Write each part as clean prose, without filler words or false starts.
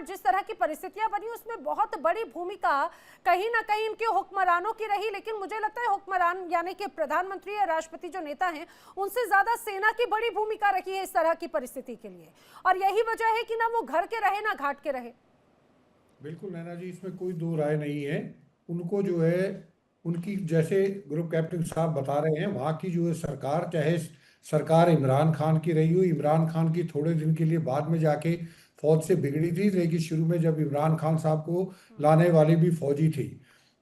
जिस तरह की परिस्थितियां बनी उसमें बहुत बड़ी भूमिका कहीं ना कहीं इनके हुक्मरानों की रही, लेकिन मुझे लगता है हुक्मरान यानी कि प्रधानमंत्री या राष्ट्रपति जो नेता हैं उनसे ज्यादा सेना की बड़ी भूमिका रही है इस तरह की परिस्थिति के लिए, और यही वजह है कि ना वो घर के रहे ना घाट के रहे। बिल्कुल नैना जी, इसमें कोई दो राय नहीं है। उनको जो है, उनकी जैसे ग्रुप कैप्टन साहब बता रहे हैं, वहाँ की जो है सरकार, चाहे सरकार इमरान खान की रही हो, इमरान खान की थोड़े दिन के लिए बाद में जाके फौज से बिगड़ी थी, लेकिन शुरू में जब इमरान खान साहब को लाने वाली भी फौजी थी,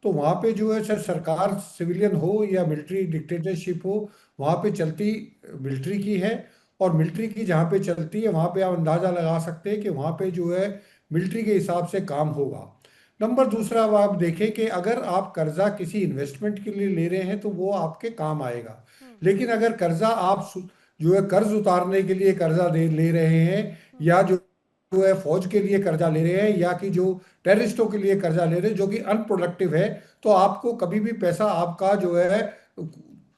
तो वहाँ पे जो है सर सरकार सिविलियन हो या मिलिट्री डिक्टेटरशिप हो, वहाँ पे चलती मिलिट्री की है। और मिलिट्री की जहाँ पे चलती है वहाँ पे आप अंदाज़ा लगा सकते हैं कि वहाँ पे जो है मिलिट्री के हिसाब से काम होगा। नंबर दूसरा, अब आप देखें कि अगर आप कर्जा किसी इन्वेस्टमेंट के लिए ले रहे हैं तो वो आपके काम आएगा। लेकिन अगर कर्जा आप जो है कर्ज उतारने के लिए कर्जा दे ले रहे हैं, या जो है फौज के लिए कर्जा ले रहे हैं, या कि जो टेररिस्टों के लिए कर्जा ले रहे हैं जो कि अनप्रोडक्टिव है, तो आपको कभी भी पैसा आपका जो है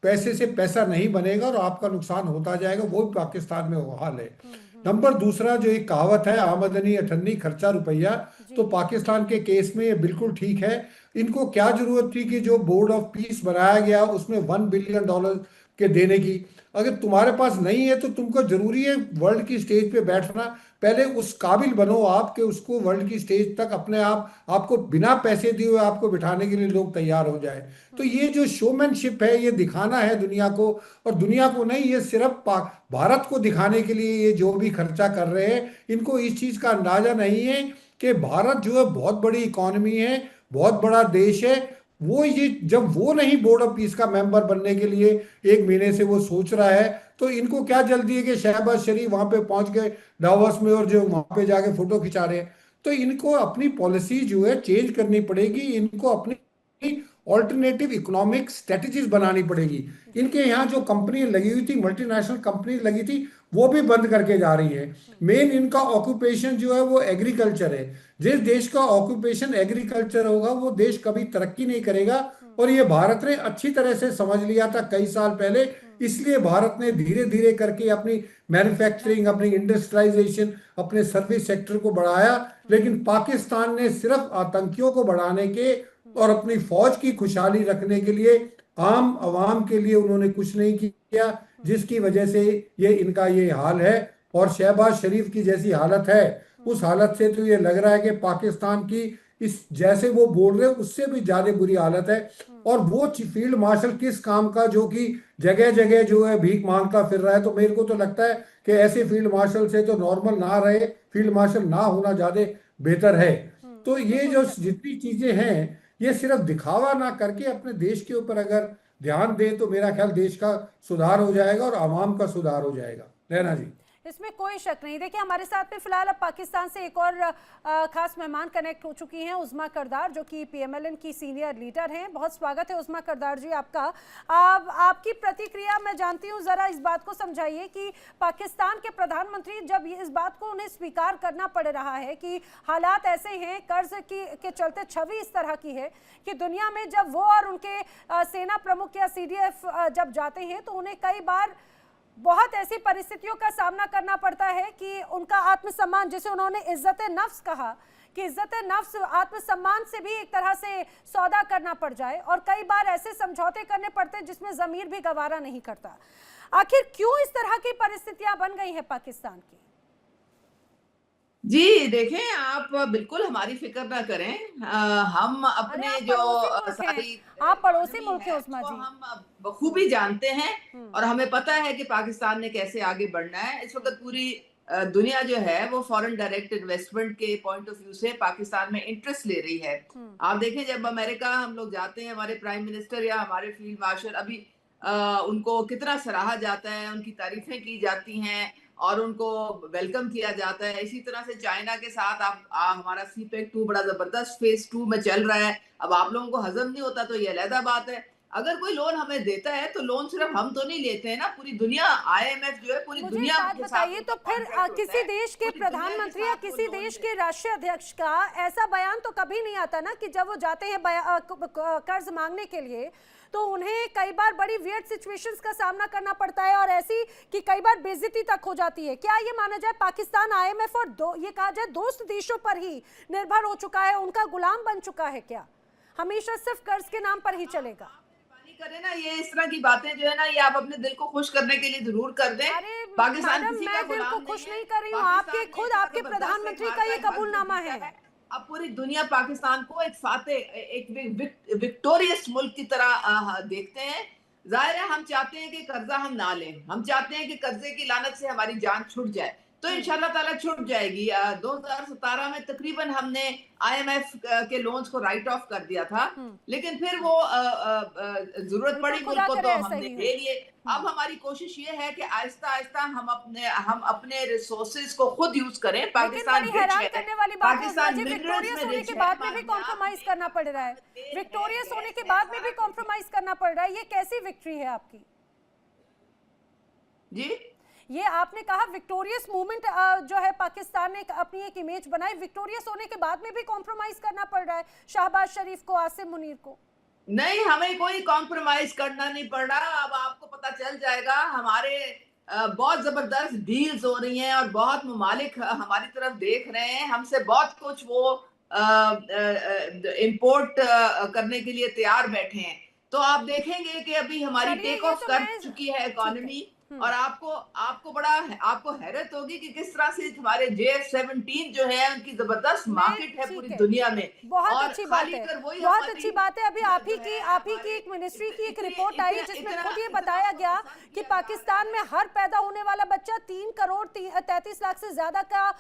पैसे से पैसा नहीं बनेगा और आपका नुकसान होता जाएगा। वो भी पाकिस्तान में वो हाल है। नंबर दूसरा, जो एक कहावत है आमदनी अठन्नी खर्चा रुपया, तो जी। पाकिस्तान के केस में ये बिल्कुल ठीक है। इनको क्या जरूरत थी कि जो बोर्ड ऑफ पीस बनाया गया उसमें $1 बिलियन के देने की? अगर तुम्हारे पास नहीं है तो तुमको जरूरी है वर्ल्ड की स्टेज पे बैठना? पहले उस काबिल बनो आप कि उसको वर्ल्ड की स्टेज तक अपने आप आपको बिना पैसे दिए हुए आपको बिठाने के लिए लोग तैयार हो जाए। तो ये जो शोमैनशिप है, ये दिखाना है दुनिया को, और दुनिया को नहीं, ये सिर्फ भारत को दिखाने के लिए ये जो भी खर्चा कर रहे हैं, इनको इस चीज का अंदाजा नहीं है कि भारत जो है बहुत बड़ी इकोनॉमी है, बहुत बड़ा देश है। वो ये जब वो नहीं बोर्ड ऑफ पीस का मेंबर बनने के लिए 1 महीने से वो सोच रहा है, तो इनको क्या जल्दी है कि शहबाज शरीफ वहां पे पहुंच गए डावोस में और जो वहां पे जाके फोटो खिंचा रहे हैं? तो इनको अपनी पॉलिसी जो है चेंज करनी पड़ेगी, इनको अपनी ऑल्टरनेटिव इकोनॉमिक स्ट्रेटजीज बनानी पड़ेगी। जी। इनके यहाँ जो कंपनी लगी हुई थी, मल्टीनेशनल कंपनी लगी थी, वो भी बंद करके जा रही है। मेन इनका ऑक्यूपेशन जो है वो एग्रीकल्चर है। जिस देश का ऑक्यूपेशन एग्रीकल्चर होगा वो देश कभी तरक्की नहीं करेगा। और ये भारत ने अच्छी तरह से समझ लिया था कई साल पहले, इसलिए भारत ने धीरे धीरे करके अपनी मैन्युफैक्चरिंग, अपनी इंडस्ट्रियलाइजेशन, अपने सर्विस सेक्टर को बढ़ाया। लेकिन पाकिस्तान ने सिर्फ आतंकियों को बढ़ाने के और अपनी फौज की खुशहाली रखने के लिए, आम आवाम के लिए उन्होंने कुछ नहीं किया, जिसकी वजह से ये इनका ये हाल है। और शहबाज शरीफ की जैसी हालत है, उस हालत से तो ये लग रहा है कि पाकिस्तान की इस जैसे वो बोल रहे हैं उससे भी ज्यादा बुरी हालत है। और वो फील्ड मार्शल किस काम का, जो कि जगह जगह जो है भीख मांगता फिर रहा है? तो मेरे को तो लगता है कि ऐसे फील्ड मार्शल से तो नॉर्मल ना रहे, फील्ड मार्शल ना होना ज्यादा बेहतर है। तो इसमें ये कोई जो शक नहीं। जितनी चीजें हैं, ये सिर्फ दिखावा ना करके अपने देश के ऊपर अगर ध्यान दे तो मेरा ख्याल देश का सुधार हो जाएगा और आवाम का सुधार हो जाएगा। रहना जी। इसमें कोई शक नहीं। देखिए हमारे साथ में फिलहाल अब पाकिस्तान से एक और खास मेहमान कनेक्ट हो चुकी हैं, उज़मा करदार, जो कि पीएमएलएन की सीनियर लीडर हैं। बहुत स्वागत है उज़मा करदार जी आपका। आपकी प्रतिक्रिया मैं जानती हूँ, जरा इस बात को समझाइए कि पाकिस्तान के प्रधानमंत्री जब इस बात को उन्हें स्वीकार करना पड़ रहा है कि हालात ऐसे हैं, कर्ज की के चलते छवि इस तरह की है कि दुनिया में जब वो और उनके सेना प्रमुख या सीडीएफ जब जाते हैं तो उन्हें कई बार बहुत ऐसी परिस्थितियों का सामना करना पड़ता है कि उनका आत्मसम्मान, जिसे उन्होंने इज्जत नफ्स कहा, कि इज्जत नफ्स आत्मसम्मान से भी एक तरह से सौदा करना पड़ जाए, और कई बार ऐसे समझौते करने पड़ते हैं जिसमें जमीर भी गवारा नहीं करता। आखिर क्यों इस तरह की परिस्थितियां बन गई हैं पाकिस्तान की? जी, देखें आप बिल्कुल हमारी फ़िक्र ना करें। हम अरे अपने आप जो पड़ोसी मुल्क हैं, सारी आप पड़ोसी इकोनॉमी मुल्क हैं है उस्मा उसको जी। हम बखूबी जानते हैं हम्म। और हमें पता है कि पाकिस्तान ने कैसे आगे बढ़ना है। इस हम्म। वक़्त पूरी दुनिया जो है वो फ़ॉरेन डायरेक्ट इन्वेस्टमेंट के पॉइंट ऑफ व्यू से पाकिस्तान में इंटरेस्ट ले रही है। हम्म। आप देखें जब अमेरिका हम लोग जाते हैं, हमारे प्राइम मिनिस्टर या हमारे फील्ड मार्शल अभी उनको कितना सराहा जाता है, उनकी तारीफ़ें की जाती हैं और उनको वेलकम किया जाता है। इसी तरह से चाइना के साथ हमारा सीपेक 2 बड़ा ज़बरदस्त फ़ेज़ 2 में चल रहा है। अब आप लोगों को हज़म नहीं होता तो ये अलहदा बात है। अगर कोई लोन हमें देता है तो लोन सिर्फ हम तो नहीं लेते हैं ना, पूरी दुनिया, आईएमएफ जो है पूरी मुझे एक दुनिया बात के साथ बताइए, तो उनका फिर कॉन्ट्रैक्ट होता किसी है, देश के पूरी दुनिया के प्रधानमंत्री या साथ वो किसी लोन देश लेते के राष्ट्रीय अध्यक्ष का ऐसा बयान तो कभी नहीं आता ना कि जब वो जाते हैं कर्ज मांगने के लिए तो उन्हें कई बार बड़ी वियर्ड सिचुएशंस का सामना करना पड़ता है और ऐसी कि कई बार बेइज्जती तक हो जाती है। क्या ये माना जाए पाकिस्तान आईएमएफ और ये कहा जाए दोस्त देशों पर ही निर्भर हो चुका है, उनका गुलाम बन चुका है? क्या हमेशा सिर्फ कर्ज के नाम पर ही चलेगा? करें ना, ये इस तरह की बातें जो है ना, ये आप अपने दिल को खुश करने के लिए जरूर कर दें। अरे पाकिस्तान मैडम, किसी का मैं दिल गुलाम को नहीं खुश है। नहीं कर रही हूँ, आपके पाकिस्तान खुद ने आपके जबरदस्त प्रधानमंत्री एक का ये भारत का कबूलनामा जीता है। अब पूरी दुनिया पाकिस्तान को एक विक्टोरियस मुल्क की तरह देखते हैं। जाहिर है हम चाहते हैं कि कर्जा हम ना लें, हम चाहते हैं कि कर्जे की लानत से हमारी जान छूट जाए, तो इंशाल्लाह ताला छूट जाएगी। 2017 में तकरीबन हमने आईएमएफ के लोन्स को राइट ऑफ कर दिया था, लेकिन फिर वो जरूरत बिल्कुल, पड़ी खुदा मुल्क को करे तो ऐसा हमने ही हो। ले लिए। अब हमारी कोशिश ये है कि आहिस्ता आहिस्ता हम अपने रिसोर्सेज को खुद यूज करें। लेकिन पाकिस्तान बड़ी रिच हैरान है, करने वाली बात है उस्मा पाकिस्तान जी, मिनरल्स विक्टोरियस में होने रिच के है, बाद में भी मादनियात कॉम्प्रोमाइज करना पड़ रहा है, तेल है, विक्टोरियस होने गैस के है, बाद में भी सारा कुछ है। कॉम्प्रोमाइज करना पड़ रहा है। ये कैसी विक्ट्री है आपकी? जी, ये आपने कहा विक्टोरियस मूवमेंट जो है पाकिस्तान ने अपनी एक इमेज बनाई, विक्टोरियस होने के बाद में भी कॉम्प्रोमाइज करना पड़ रहा है शहबाज शरीफ को, आसिम मुनीर को? नहीं, हमें कोई कॉम्प्रोमाइज करना नहीं पड़ रहा। अब आपको पता चल जाएगा, हमारे बहुत जबरदस्त डील्स हो रही हैं और बहुत ममालिक हमारी तरफ देख रहे हैं, हमसे बहुत कुछ वो इंपोर्ट करने के लिए तैयार बैठे हैं। तो आप देखेंगे कि अभी हमारी चलिए, टेक ये ऑफ तो कर मैं चुकी है ठीक है। इकोनॉमी, और आपको हैरत होगी कि किस तरह से हमारे JF-17 जो है उनकी जबरदस्त मैं मार्केट है पूरी ठीक है, दुनिया में। बहुत और अच्छी बात खाली है, कर वही बहुत हमारी अच्छी बात है। अभी आप ही जो की है हमारे एक मिनिस्ट्री की एक इतने रिपोर्ट आई इतने जिसमें इतना खुद ये इतना बताया गया पसंद कि किया जा पाकिस्तान में हर पैदा होने वाला बच्चा 3 करोड़ 33 लाख से ज्यादा का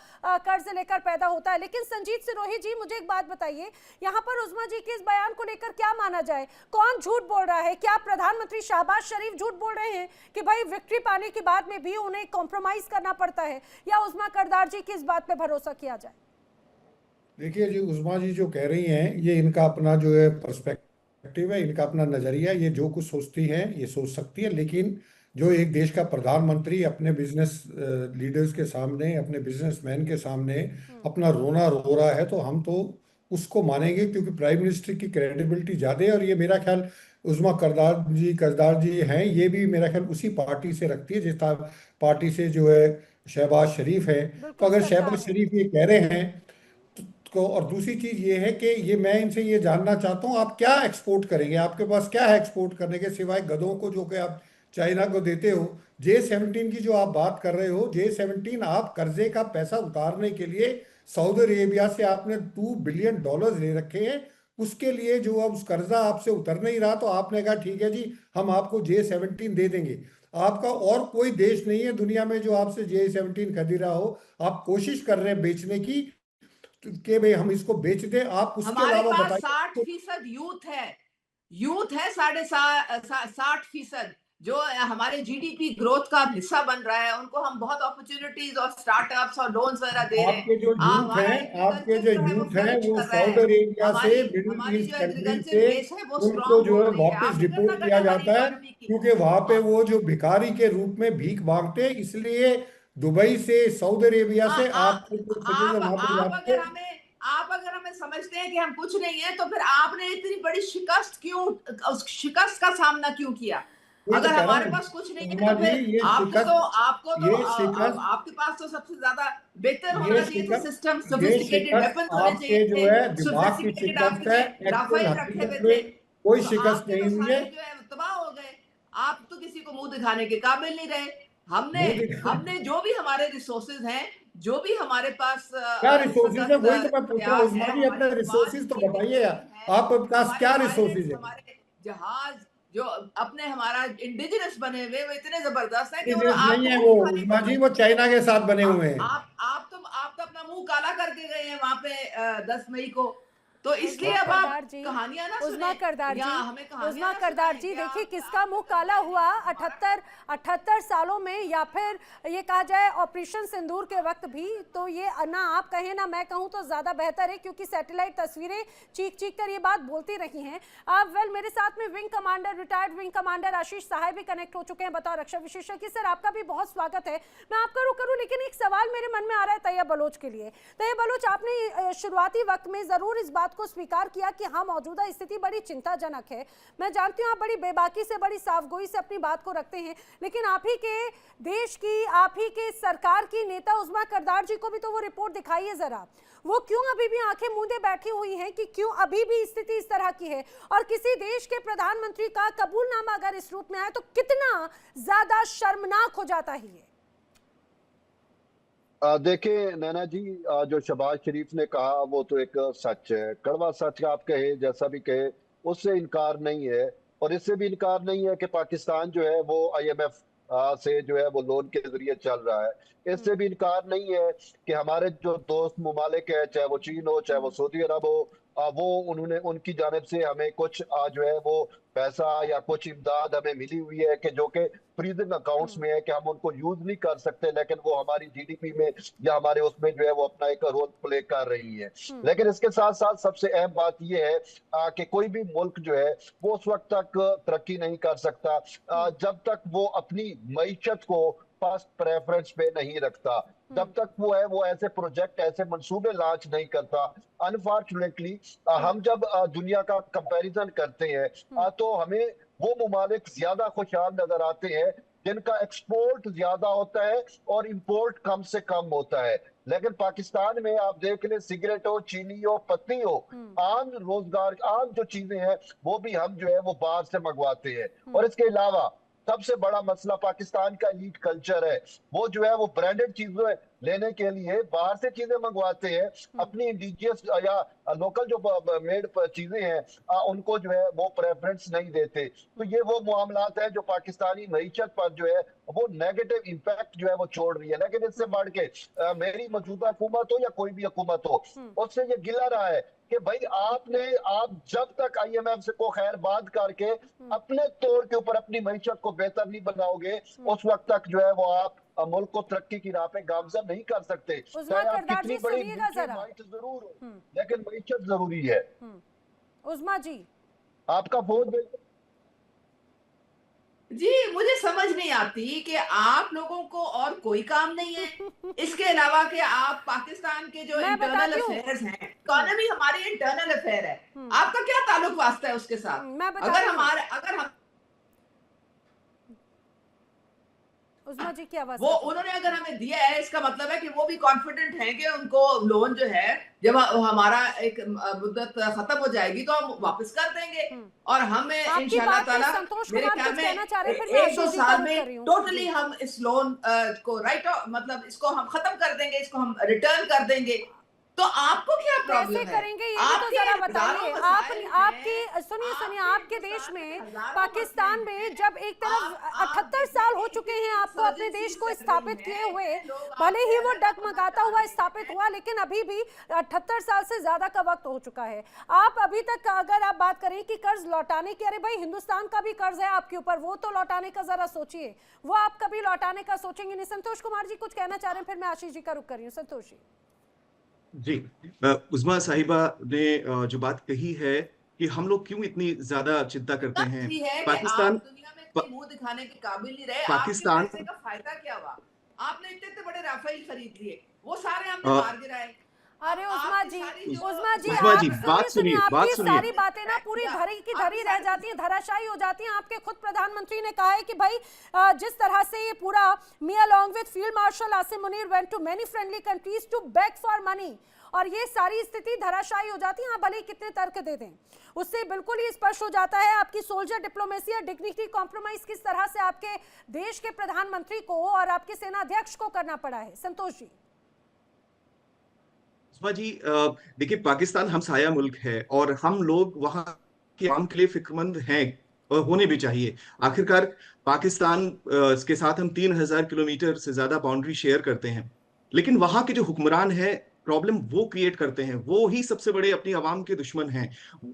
कर्ज लेकर पैदा होता है। लेकिन संजीत सिरोही जी, मुझे एक बात बताइए, यहाँ पर उस्मा जी के इस बयान को लेकर क्या माना जाए? कौन झूठ बोल रहा है? क्या प्रधानमंत्री शहबाज शरीफ झूठ बोल रहे हैं कि भाई विक्ट्री पाने के बाद में भी उन्हें कॉम्प्रोमाइज करना पड़ता है, या उस्मा करदार जी की इस बात पे भरोसा किया जाए? देखिए जी, उस्मा जी जो कह रही हैं ये इनका अपना जो है पर्सपेक्टिव है, इनका अपना नजरिया है, ये जो कुछ सोचती हैं ये सोच सकती है। लेकिन जो एक देश का प्रधानमंत्री अपने बिजनेस लीडर्स के सामने, अपने बिजनेसमैन के सामने अपना रोना रो रहा है तो हम तो उसको मानेंगे, क्योंकि प्राइम मिनिस्टर की क्रेडिबिलिटी ज़्यादा है। और ये मेरा ख्याल उस्मा करदार जी हैं, ये भी मेरा ख्याल उसी पार्टी से रखती है जिस पार्टी से जो है शहबाज शरीफ है। तो बिल्कुल अगर सरकार शहबाज है। शरीफ ये कह रहे हैं को, और दूसरी चीज ये है कि ये मैं इनसे ये जानना चाहता हूँ, आप क्या एक्सपोर्ट करेंगे? आपके पास क्या है एक्सपोर्ट करने के सिवाय गधों को जो कि आप चाइना को देते हो? J-17 की जो आप बात कर रहे हो, J-17 आप कर्जे का पैसा उतारने के लिए सऊदी अरेबिया से आपने $2 बिलियन ले रखे हैं। उसके लिए जो अब उस कर्जा आपसे उतर नहीं रहा तो आपने कहा ठीक है जी, हम आपको J-17 दे देंगे। आपका और कोई देश नहीं है दुनिया में जो आपसे J-17 खरीद रहा हो। आप कोशिश कर रहे हैं बेचने की कि भाई हम इसको बेच दें, आप उसके हमारे अलावा पास बताइए। 60% यूथ है 60% जो हमारे जीडीपी ग्रोथ का हिस्सा बन रहा है। उनको हम बहुत अपॉर्चुनिटीज और स्टार्टअप्स और लोन्स वगैरह दे रहे हैं। आपके जो यूथ हमारा हैं, आपके एग्रीकल्चर जो जो है वो यूथ हैं फ्लरिश वो कर रहा है। सऊदी अरेबिया से, हमारी मिडिल हमारी ईस्ट जो कंट्री एग्रीकल्चर से बेस है वो उनको स्ट्रांग जो हो है रही है। वापस आप फिक्र डिपोर्ट ना करें किया हमारी जाता है, इकोनॉमी की। क्योंकि वहां पे और वो जो भिखारी के रूप में भीख मांगते हैं। इसलिए दुबई से, सऊदी अरेबिया आ, से आ, आपको कुछ सिटीजन वहां पर जाते हैं। आप अगर हमें समझते हैं कि हम कुछ नहीं है, तो फिर आपने इतनी बड़ी शिकस्त क्यों, उस शिकस्त का सामना क्यों किया? वही तो अगर कह रहा हमारे हूँ पास कुछ नहीं है उस्मा तो जी, फिर आपको तो ये शिकस्त आपके पास तो सबसे ज्यादा बेहतर ये होना चाहिए था शिकस्त सिस्टम, ये सोफिस्टिकेटेड शिकस्त वेपन्स होने चाहिए आपके जो थे, है दिमाग की सोफिस्टिकेटेड शिकस्त है। आपके एक्चुअल राफेल रखे हकीकत हुए थे। में कोई तो शिकस्त आपके नहीं तो हुई है। सारे जो है तबाह हो गए। आप तो किसी को मुंह दिखाने के काबिल नहीं रहे। हमने मुंह दिखा हमने जो भी हमारे रिसोर्सेज हैं, जो भी हमारे पास क्या इस रिसोर्सेज है? वक्त वही तो मैं पूछ रहा हूँ हथियार उस्मा है, जी, हमारी अपने अफवाज रिसोर्सेज तो इतनी बताइए यार। बेहतरीन है, आपके पास हमारे क्या रिसोर्सेज पायलट्स, है? हमारे जहाज जो अपने हमारा इंडिजिनस बने हुए वो इतने जबरदस्त हैं कि वो बिजनेस नहीं आपको है मुंह वो दिखाने की उस्मा जी, जरूरत वो नहीं है। चाइना के साथ बने हुए हैं। आप तो अपना मुंह काला करके गए हैं वहां पे 10 मई को। तो इसलिए अब आप कहानियां ना उज़्मा सुने करदार या जी, हमें कहानियां उज़्मा ना करदार सुनाएं जी, क्या? देखिए किसका मुंह काला हुआ 78 सालों में, या फिर ये कहा जाए ऑपरेशन सिंदूर के वक्त भी। तो ये ना आप कहें ना मैं कहूं तो ज्यादा बेहतर है, क्योंकि सैटेलाइट तस्वीरें चीख चीख कर ये बात बोलती रही हैं। वेल, मेरे साथ में wing commander, retired wing commander Ashish Sahay भी कनेक्ट हो चुके हैं बतौर रक्षा विशेषज्ञ। सर, आपका भी बहुत स्वागत है। मैं आपका रुख करूं, लेकिन एक सवाल मेरे मन में आ रहा है तैयब बलोच के लिए। तैयब बलोच, आपने शुरुआती वक्त में जरूर इस बात को स्वीकार किया कि हाँ, मौजूदा स्थिति बड़ी चिंताजनक है। मैं जानती हूँ आप बड़ी बेबाकी से, बड़ी साफगोई से अपनी बात को रखते हैं, लेकिन आप ही के देश की, आप ही के सरकार की नेता उज़्मा करदार जी को भी तो वो रिपोर्ट दिखाइए जरा। वो क्यों अभी भी आंखें मूंदे बैठी हुई हैं कि क्यों अभी भी स्थिति इस तरह की है? और किसी देश के प्रधानमंत्री का कबूलनामा अगर इस रूप में आए तो कितना ज्यादा शर्मनाक हो जाता ही है। देखिए नैना जी, जो शहबाज शरीफ ने कहा वो तो एक सच है, कड़वा सच आप कहे जैसा भी कहे, उससे इनकार नहीं है। और इससे भी इनकार नहीं है कि पाकिस्तान जो है वो IMF से जो है वो लोन के जरिए चल रहा है। इससे भी इनकार नहीं है कि हमारे जो दोस्त ममालिक है, चाहे वो चीन हो, चाहे वो सऊदी अरब हो, वो उन्होंने उनकी जानिब से हमें कुछ जो है वो पैसा या कुछ इमदाद हमें मिली हुई है कि जो कि फ्रीजिंग अकाउंट्स में है कि हम उनको यूज नहीं कर सकते, लेकिन वो हमारी GDP में या हमारे उसमें जो है वो अपना एक रोल प्ले कर रही है। लेकिन इसके साथ साथ सबसे अहम बात ये है कि कोई भी मुल्क जो है वो उस वक्त तक तरक्की नहीं कर सकता जब तक वो अपनी मईशत को फर्स्ट प्रेफरेंस पे नहीं रखता, जब तक वो है वो ऐसे प्रोजेक्ट, ऐसे मंसूबे लॉन्च नहीं करता। अनफॉर्चुनेटली हम जब दुनिया का कंपैरिजन करते हैं तो हमें वो ममालिक ज्यादा खुशहाल नजर आते हैं जिनका एक्सपोर्ट ज्यादा होता है और इंपोर्ट कम से कम होता है। लेकिन पाकिस्तान में आप देख लें, सिगरेट हो, चीनी हो, पत्ती हो, आम रोजगार, आम जो चीजें हैं वो भी हम जो है वो बाहर से मंगवाते हैं। और इसके अलावा सबसे बड़ा मसला पाकिस्तान का ईट कल्चर है। वो जो है वो ब्रांडेड चीजें लेने के लिए बाहर से चीजें मंगवाते हैं, अपनी इंडिजियस या लोकल जो मेड चीजें हैं उनको जो है वो प्रेफरेंस नहीं देते। तो ये वो मामलात है जो पाकिस्तानी मईशत पर जो है वो नेगेटिव इम्पैक्ट जो है वो छोड़ रही है। लेकिन इससे बढ़ के मेरी मौजूदा हुकूमत हो या कोई भी हुकूमत हो, उससे ये गिला रहा है कि भाई आप जब तक IMF से को खैर बात करके अपने तौर के ऊपर अपनी मईशत को बेहतर नहीं बनाओगे, उस वक्त तक जो है वो आप मुल्क को तरक्की की राह पे गामजन नहीं कर सकते। चाहे आप कितनी बड़ी माइट जरूर हो, लेकिन मईशत जरूरी है। उज़्मा जी, आपका फोन जी, मुझे समझ नहीं आती कि आप लोगों को और कोई काम नहीं है इसके अलावा कि आप पाकिस्तान के जो इंटरनल अफेयर्स हैं, इकोनॉमी हमारी इंटरनल अफेयर है, आपका क्या ताल्लुक वास्ता है उसके साथ? अगर हम उज़्मा जी की आवाज वो उन्होंने अगर हमें दिया है, इसका मतलब है कि वो भी कॉन्फिडेंट हैं कि उनको लोन जो है जब हमारा एक मुद्दत खत्म हो जाएगी तो हम वापस कर देंगे और हमें इंशाल्लाह ताला मेरे ख्याल में 1-2 साल में टोटली हम इस लोन को मतलब इसको हम खत्म कर देंगे, इसको हम रिटर्न कर देंगे। तो आपको क्या प्रॉब्लम है? करेंगे ये भी तो जरा बताइए। आपकी सुनिए आपके देश में, पाकिस्तान में जब एक तरफ 78 साल हो चुके हैं आपको अपने देश को स्थापित किए हुए, भले ही वो डगमगाता हुआ स्थापित हुआ, लेकिन अभी भी 78 साल से ज्यादा का वक्त हो चुका है। आप अभी तक अगर आप बात करें कि कर्ज लौटाने की, अरे भाई हिंदुस्तान का भी कर्ज है आपके ऊपर, वो तो लौटाने का जरा सोचिए, वो आप कभी लौटाने का सोचेंगे नहीं। संतोष कुमार जी कुछ कहना चाह रहे हैं, फिर मैं आशीष जी का रुख कर रही हूँ। संतोष जी। उज़्मा साहिबा ने जो बात कही है कि हम लोग क्यों इतनी ज्यादा चिंता करते हैं, पाकिस्तान दुनिया में मुंह दिखाने के काबिल नहीं रहे, पाकिस्तान आपके पैसे का फायदा क्या हुआ? आपने इतने बड़े राफेल खरीद लिए, वो सारे हमने मार गिराए। अरे उज़्मा जी बात सुनिए, सारी बातें ना पूरी धरी की धरी रह जाती हैं, धराशायी हो जाती हैं। आपके खुद प्रधानमंत्री ने कहा है कि भाई जिस तरह से ये पूरा me along with field marshal Asim Munir went to many friendly countries to beg for money, और ये सारी स्थिति धराशायी हो जाती है। आप भले कितने तर्क दे दें, उससे बिल्कुल ही स्पष्ट हो जाता है आपकी सोल्जर डिप्लोमेसी और डिग्निटी कॉम्प्रोमाइज किस तरह से आपके देश के प्रधानमंत्री को और आपके सेना अध्यक्ष को करना पड़ा है। संतोष जी। जी देखिए, पाकिस्तान हमसाया मुल्क है और हम लोग वहाँ के आम के लिए फिक्रमंद हैं और होने भी चाहिए। आखिरकार पाकिस्तान के साथ हम 3000 किलोमीटर से ज्यादा बाउंड्री शेयर करते हैं, लेकिन वहाँ के जो हुक्मरान हैं प्रॉब्लम वो क्रिएट करते हैं, वो ही सबसे बड़े अपनी आवाम के दुश्मन हैं।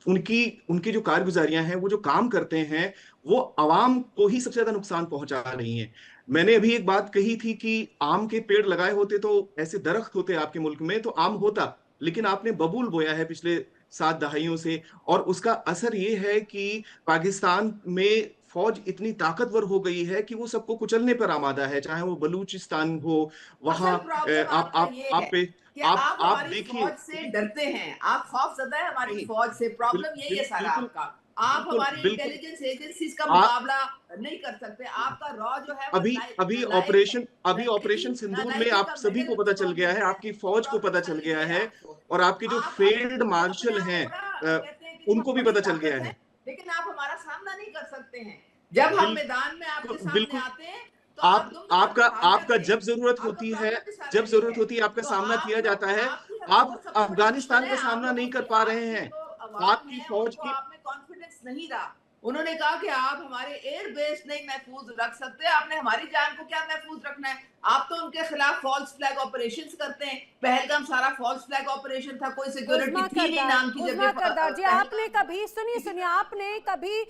उनकी उनकी जो कारगुजारियां हैं, वो जो काम करते हैं, वो आवाम को ही सबसे ज्यादा नुकसान पहुंचा रही हैं। मैंने अभी एक बात कही थी कि आम के पेड़ लगाए होते तो ऐसे दरख्त होते आपके मुल्क में तो आम होता, लेकिन आपने बबूल बोया है पिछले 7 दहाइयों से। और उसका असर ये है कि पाकिस्तान में फौज इतनी ताकतवर हो गई है कि वो सबको कुचलने पर आमादा है, चाहे वो बलूचिस्तान हो वहां। असल प्रॉब्लम आपका ये है आप पे कि आप आप हमारी देखिए। फौज से डरते हैं, आप खौफजदा है हमारी नहीं, फौज से। प्रॉब्लम यही है सारा बिल्कुल आपका। आप बिल्कुल हमारी बिल्कुल। इंटेलिजेंस एजेंसीज का आप मुकाबला नहीं कर सकते। आपका रॉ जो है वो अभी नालायक है। अभी ऑपरेशन सिंदूर में नालायकी आप का सभी को मेडल पता किसको चल हम गया है, देते हैं? आपकी फौज को पता चल प्रॉब्लम गया ये है है, आपको। और आपके जो आप फील्ड खुद अपने मार्शल आप हैं को बड़ा कहते हैं कि उनको बहुत भी बड़ी पता चल गया ताकत है, है। लेकिन आप हमारा सामना नहीं कर सकते हैं। जब हम मैदान में आपके बिल्कुल सामने बिल्कुल। आते हैं तो आप आप दुम दबा आपका के भाग आपका जाते हैं। जब जरूरत आपका होती है, प्रॉब्लम भी सारा जब ये जरूरत है। होती है आपका तो सामना आप किया लोग, जाता है। आपकी वो आप सबसे बड़ी दुश्मन अफगानिस्तान है का आप सामना लोगों नहीं कर की। पा रहे आपकी हैं। जो अवाम आपकी है फौज उनको की आप में कॉन्फिडेंस नहीं रहा। उन्होंने कहा कि आप हमारे एयर बेस नहीं महफूज रख सकते, आपने हमारी जान को क्या महफूज रखना है? आप तो उनके खिलाफ फॉल्स फ्लैग ऑपरेशंस करते हैं। पहलगाम सारा फॉल्स फ्लैग ऑपरेशन था, कोई सिक्योरिटी थी नहीं नाम की जगह उज़्मा करदार जी, आपने पहलगाम कभी सुनिए इसी सुनिए तरह आपने कभी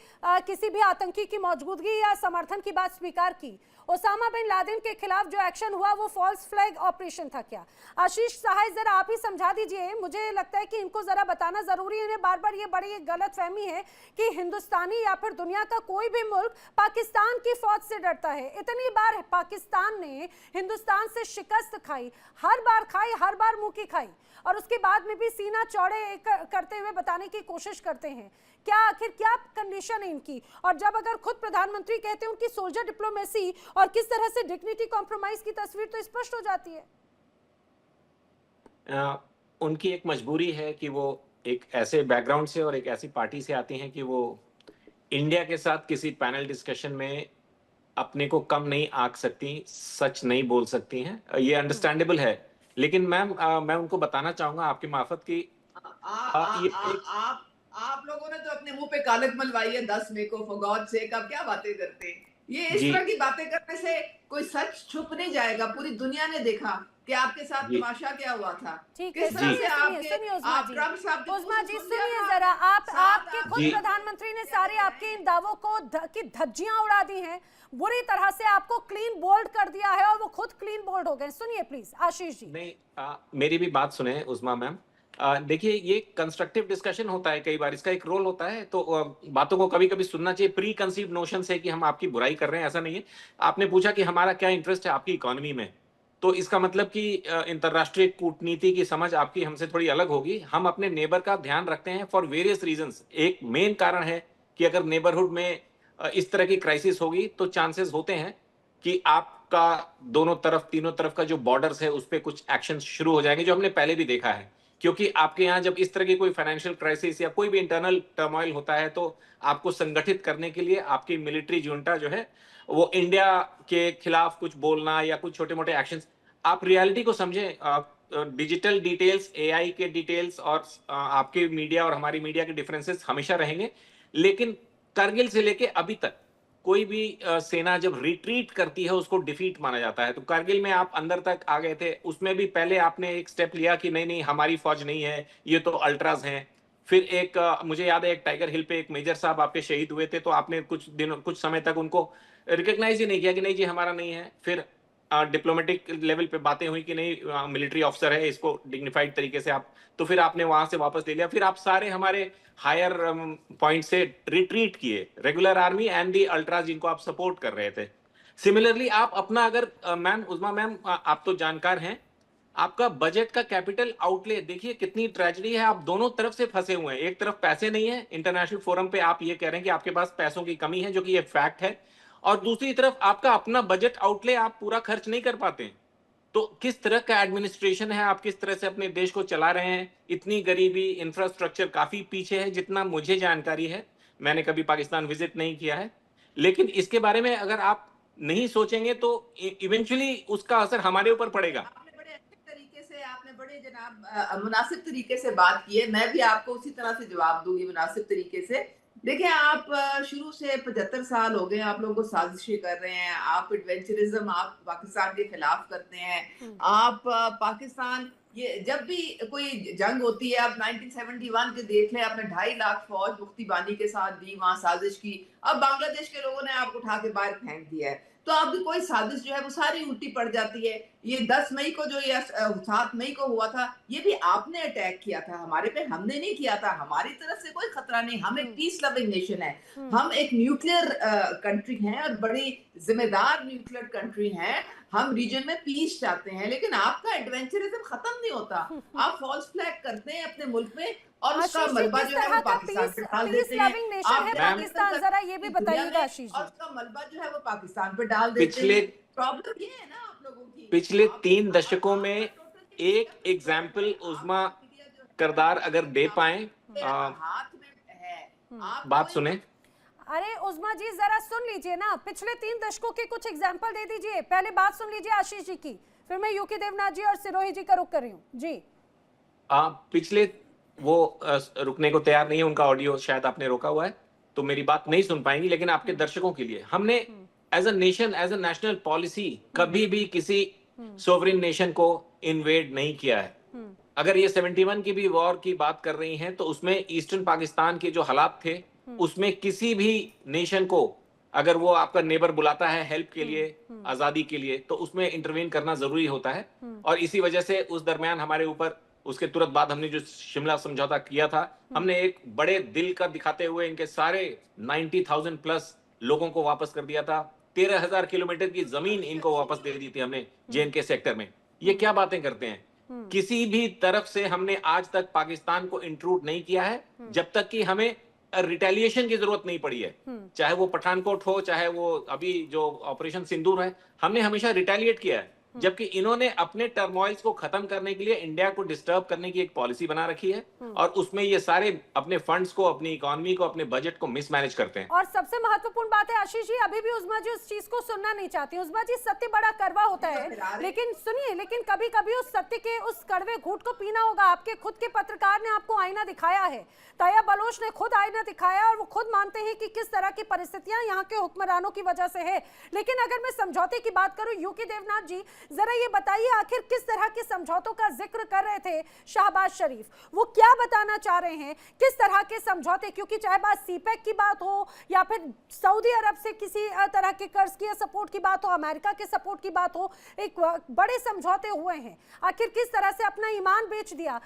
किसी भी आतंकी की मौजूदगी या समर्थन की बात स्वीकार की? ओसामा बिन लादेन के खिलाफ जो एक्शन हुआ वो फॉल्स फ्लैग ऑपरेशन था क्या? आशीष सहाय, जरा आप ही समझा दीजिए। मुझे लगता है कि इनको जरा बताना जरूरी है। इन्हें बार बार ये बड़ी गलत फहमी है कि हिंदुस्तानी या फिर दुनिया का कोई भी मुल्क पाकिस्तान की फौज से डरता है। इतनी बार पाकिस्तान ने हिंदुस्तान से शिकस्त खाई, हर बार मुंह की खाई, और उसके बाद में भी सीना चौड़े करते हुए बताने की कोशिश करते हैं। क्या आखिर क्या कंडीशन है इनकी? और जब अगर खुद प्रधानमंत्री कहते हैं उनकी सोल्जर डिप्लोमेसी और किस तरह से डिग्निटी कॉम्प्रोमाइज की तस्वीर तो स्पष्ट हो जाती है। उनकी एक मजबूरी है कि वो एक ऐसे बैकग्राउंड से और एक ऐसी पार्टी से आती हैं कि वो इंडिया के साथ किसी पैनल डिस्कशन में अपने को कम नहीं आंक सकती, सच नहीं बोल सकती हैं। ये अंडरस्टैंडेबल है। लेकिन मैम, मैं उनको बताना चाहूंगा आपकी मार्फत की ये एक आप लोगों ने तो अपने मुंह पे कालक मलवाई है 10 मई को। फॉर गॉड सेक, आप क्या बातें करते हैं? ये इस जी तरह की बातें करने से कोई सच छुप नहीं जाएगा। पूरी दुनिया ने देखा कि आपके साथ जी तमाशा क्या हुआ था। ठीक है, किस तरह जी से सुनिए उस्मा आप जी। ट्रम्प साहब के मुंह उस्मा से जी सुन लिया सुनिए था जरा, आपने। आप सात आपके आठ खुद जी प्रधानमंत्री ने सारे आपके इन दावों को की धज्जियां उड़ा दी हैं, बुरी तरह से आपको क्लीन बोल्ड कर दिया है, और वो खुद क्लीन बोल्ड हो गए। सुनिए प्लीज आशीष जी। नहीं, मेरी भी बात सुने उस्मा मैम। देखिए, ये कंस्ट्रक्टिव डिस्कशन होता है, कई बार इसका एक रोल होता है, तो बातों को कभी कभी सुनना चाहिए। प्री कंसीव नोशन से कि हम आपकी बुराई कर रहे हैं, ऐसा नहीं है। आपने पूछा कि हमारा क्या इंटरेस्ट है आपकी इकोनॉमी में, तो इसका मतलब कि अंतर्राष्ट्रीय कूटनीति की समझ आपकी हमसे थोड़ी अलग होगी। हम अपने नेबर का ध्यान रखते हैं फॉर वेरियस रीजंस। एक मेन कारण है कि अगर नेबरहुड में इस तरह की क्राइसिस होगी तो चांसेस होते हैं कि आपका दोनों तरफ, तीनों तरफ का जो बॉर्डर्स है उस पर कुछ एक्शन शुरू हो जाएंगे, जो हमने पहले भी देखा है। क्योंकि आपके यहाँ जब इस तरह की कोई फाइनेंशियल क्राइसिस या कोई भी इंटरनल टर्मोइल होता है तो आपको संगठित करने के लिए आपकी मिलिट्री जुंटा जो है वो इंडिया के खिलाफ कुछ बोलना या कुछ छोटे मोटे एक्शंस। आप रियलिटी को समझें। डिजिटल डिटेल्स, एआई के डिटेल्स और आपके मीडिया और हमारी मीडिया के डिफरेंसेस हमेशा रहेंगे, लेकिन करगिल से लेके अभी तक कोई भी सेना जब रिट्रीट करती है उसको डिफीट माना जाता है। तो कारगिल में आप अंदर तक आ गए थे, उसमें भी पहले आपने एक स्टेप लिया कि नहीं नहीं हमारी फौज नहीं है, ये तो अल्ट्राज हैं। फिर एक मुझे याद है एक टाइगर हिल पे एक मेजर साहब आपके शहीद हुए थे, तो आपने कुछ समय तक उनको रिकॉग्नाइज ही नहीं किया कि नहीं जी हमारा नहीं है। फिर डिप्लोमेटिक लेवल पे बातें हुई कि नहीं मिलिट्री ऑफिसर है, इसको डिग्निफाइड तरीके से आप, तो फिर आपने वहां से वापस ले लिया। फिर आप सारे हमारे हायर पॉइंट से रिट्रीट किए, regular army and the ultras जिनको आप सपोर्ट कर रहे थे। सिमिलरली आप अपना अगर मैम उस्मा मैम, आप तो जानकार हैं, आपका बजट का कैपिटल आउटले देखिए कितनी ट्रेजेडी है। आप दोनों तरफ से फंसे हुए हैं। एक तरफ पैसे नहीं है, इंटरनेशनल फोरम पे आप ये कह रहे हैं कि आपके पास पैसों की कमी है, जो कि ये फैक्ट है, और दूसरी तरफ आपका अपना बजट आउटले आप पूरा खर्च नहीं कर पाते। तो किस तरह का एडमिनिस्ट्रेशन है, आप किस तरह से अपने देश को चला रहे हैं? इतनी गरीबी, इंफ्रास्ट्रक्चर काफी पीछे है जितना मुझे जानकारी है। मैंने कभी पाकिस्तान विजिट नहीं किया है, लेकिन इसके बारे में अगर आप नहीं सोचेंगे तो इवेंचुअली उसका असर हमारे ऊपर पड़ेगा। आपने बड़े अच्छे तरीके से, आपने बड़े जनाब मुनासिब तरीके से बात की है। मैं भी आपको उसी तरह से जवाब दूंगी मुनासिब तरीके से। देखिए, आप शुरू से 75 साल हो गए आप लोगों को साजिशें कर रहे हैं। आप एडवेंचरिज्म आप पाकिस्तान के खिलाफ करते हैं। आप पाकिस्तान ये जब भी कोई जंग होती है, आप 1971 के देख लें, आपने 2.5 लाख फौज मुफ्ती बानी के साथ दी, वहां साजिश की। अब बांग्लादेश के लोगों ने आपको उठा के बाहर फेंक दिया है, तो आपकी कोई साजिश जो है वो सारी उल्टी पड़ जाती है। ये 10 मई को जो ये 7 मई को हुआ था, ये भी आपने अटैक किया था हमारे पे, हमने नहीं किया था। हमारी तरफ से कोई खतरा नहीं, हम एक पीस लविंग नेशन है, हम एक न्यूक्लियर कंट्री हैं और बड़ी जिम्मेदार न्यूक्लियर कंट्री हैं। हम रीजन में पीस चाहते हैं, लेकिन आपका एडवेंचरिज्म खत्म नहीं होता। आप फॉल्स फ्लैग करते हैं अपने मुल्क में और उसका आशीष जी, मलबा किस जो है तरह वो का पाकिस्तान पे डाल पीस देते हैं। लविंग नेशन है आप पाकिस्तान, जरा ये भी बताइएगा आशीष और जी। उसका मलबा जो है वो पाकिस्तान पे डाल देते पिछले हैं। प्रॉब्लम ये है ना आप लोगों की, पिछले आप 3 दशकों में एक एग्जाम्पल उस्मा करदार अगर दे पाए, हाथ में है, आप बात कोई- सुने। अरे उस्मा जी जरा सुन लीजिए ना, पिछले 3 दशकों के कुछ एग्जाम्पल दे दीजिए। पहले बात सुन लीजिए आशीष जी की, फिर मैं यूके देवनाथ जी और सिरोही जी का रुख कर रही हूँ जी। पिछले वो रुकने को तैयार नहीं है, उनका ऑडियो शायद आपने रोका हुआ है, तो मेरी बात नहीं सुन पाएंगी। लेकिन आपके दर्शकों के लिए हमने as a nation, as a national policy कभी भी किसी सोवरेन नेशन को इन्वेड नहीं किया है। अगर ये 71 की भी वॉर की बात कर रही हैं, तो उसमें ईस्टर्न पाकिस्तान के जो हालात थे, उसमें किसी भी नेशन को अगर वो आपका नेबर बुलाता है हेल्प के लिए, आजादी के लिए, तो उसमें इंटरवीन करना जरूरी होता है। और इसी वजह से उस दरमियान हमारे ऊपर, उसके तुरंत बाद हमने जो शिमला समझौता किया था, हमने एक बड़े दिल का दिखाते हुए इनके सारे 90,000 प्लस लोगों को वापस कर दिया था। 13,000 किलोमीटर की जमीन इनको वापस दे दी थी हमने JNK सेक्टर में। ये क्या बातें करते हैं? किसी भी तरफ से हमने आज तक पाकिस्तान को इंट्रूड नहीं किया है, जब तक कि हमें रिटेलिएशन की जरूरत नहीं पड़ी है। चाहे वो पठानकोट हो, चाहे वो अभी जो ऑपरेशन सिंदूर है, हमने हमेशा रिटेलिएट किया है। जबकि इन्होंने अपने टर्मोइल्स को खत्म करने के लिए इंडिया को डिस्टर्ब करने की एक पॉलिसी बना रखी है, और उसमें ये सारे अपने फंड्स को, अपनी इकोनॉमी को, अपने बजट को मिसमैनेज करते हैं। और सबसे महत्वपूर्ण बात है आशीष जी, अभी भी उस्मा जी उस चीज को सुनना नहीं चाहती। उस्मा जी, सत्य बड़ा कड़वा होता है, लेकिन सुनिए, लेकिन कभी कभी उस सत्य के उस कड़वे घूंट को पीना होगा। आपके खुद के पत्रकार ने आपको आईना दिखाया है, ताया बलोच ने खुद आईना दिखाया, और वो खुद मानते हैं कि किस तरह की परिस्थितियां यहाँ के हुक्मरानों की वजह से है। लेकिन अगर मैं समझौते की बात करूं, यूके देवनाथ जी जरा ये बताइए, आखिर किस तरह के समझौतों का जिक्र कर रहे थे शहबाज शरीफ? वो क्या बताना चाह रहे हैं, किस तरह के समझौते? क्योंकि चाहे बात सीपैक की बात हो, या फिर सऊदी अरब से किसी तरह के कर्ज की सपोर्ट की बात हो, अमेरिका के सपोर्ट की बात हो, एक बड़े समझौते हुए हैं। आखिर किस तरह से अपना ईमान बेच दिया